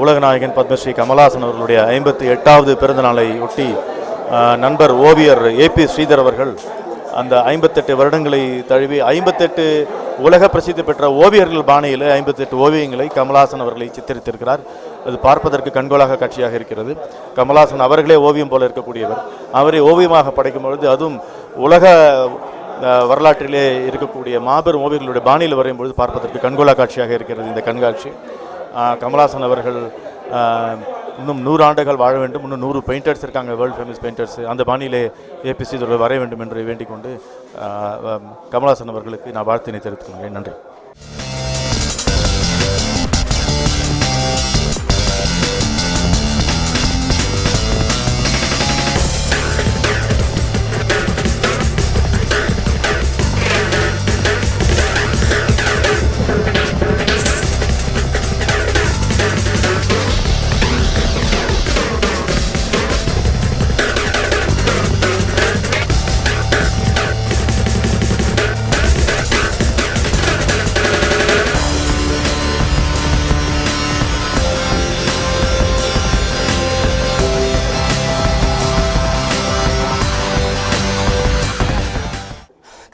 உலகநாயகன் பத்மஸ்ரீ கமலஹாசன் அவர்களுடைய 58வது பிறந்த நாளை ஒட்டி நண்பர் ஓவியர் ஏபி ஸ்ரீதர் அவர்கள் அந்த 58 வருடங்களை தழுவி 58 உலக பிரசித்தி பெற்ற ஓவியர்கள் பாணியில் 58 ஓவியங்களை கமலஹாசன் அவர்களை சித்தரித்திருக்கிறார். அது பார்ப்பதற்கு கண்கோலாக காட்சியாக இருக்கிறது. கமலஹாசன் அவர்களே ஓவியம் போல இருக்கக்கூடியவர். அவரை ஓவியமாக படைக்கும் பொழுது அதுவும் உலக வரலாற்றிலே இருக்கக்கூடிய மாபெரும் ஓவியர்களுடைய பாணியில் வரையும் பொழுது பார்ப்பதற்கு கண்கோலா காட்சியாக இருக்கிறது இந்த கண்காட்சி. கமலஹாசன் அவர்கள் இன்னும் 100 ஆண்டுகள் வாழ வேண்டும். இன்னும் 100 பெயிண்டர்ஸ் இருக்காங்க, வேர்ல்டு ஃபேமஸ் பெயிண்டர்ஸ். அந்த பாணியிலே ஏபிசி வரைய வேண்டும் என்று வேண்டிக் கொண்டு கமலஹாசன் அவர்களுக்கு நான் வாழ்த்தினை தெரிவித்துக் கொள்கிறேன். நன்றி.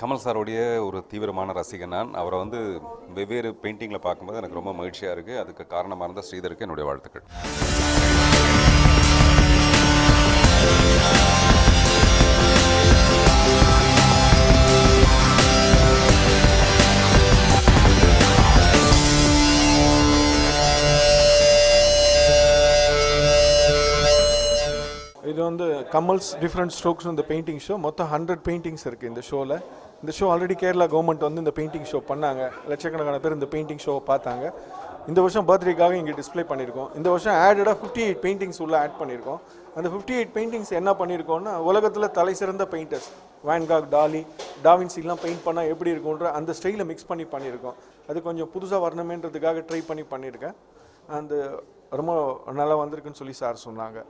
கமல் சாரோடைய ஒரு தீவிரமான ரசிகன் நான். அவரை வெவ்வேறு பெயிண்டிங்கில் பார்க்கும்போது எனக்கு ரொம்ப மகிழ்ச்சியாக இருக்குது. அதுக்கு காரணமாக இருந்த ஸ்ரீதருக்கு என்னுடைய வாழ்த்துக்கள். இது கமல்ஸ் டிஃப்ரெண்ட் ஸ்ட்ரோக்ஸ் இந்த பெயிண்டிங் ஷோ. மொத்தம் 100 பெயிண்டிங்ஸ் இருக்குது இந்த ஷோவில். இந்த ஷோ ஆல்ரெடி கேரளா கவர்மெண்ட் இந்த பெயிண்டிங் ஷோ பண்ணாங்க. லட்சக்கணக்கான பேர் இந்த பெயிண்டிங் ஷோவை பார்த்தாங்க. இந்த வருஷம் பர்த்டேக்காக இங்கே டிஸ்பிளே பண்ணியிருக்கோம். இந்த வருஷம் ஆடடாக 58 பெயிண்டிங்ஸ் உள்ள ஆட் பண்ணியிருக்கோம். அந்த 58 பெயிண்டிங்ஸ் என்ன பண்ணியிருக்கோம்னா, உலகத்தில் தலை சிறந்த பெயிண்டர்ஸ் வான்காக், டாலி, டாவின்சிலாம் பெயிண்ட் பண்ணால் எப்படி இருக்கும்ன்ற அந்த ஸ்டைலை மிக்ஸ் பண்ணியிருக்கோம். அது கொஞ்சம் புதுசாக வரணுமேன்றதுக்காக ட்ரை பண்ணியிருக்கேன். அந்த ரொம்ப நல்லா வந்திருக்குன்னு சொல்லி சார் சொன்னாங்க.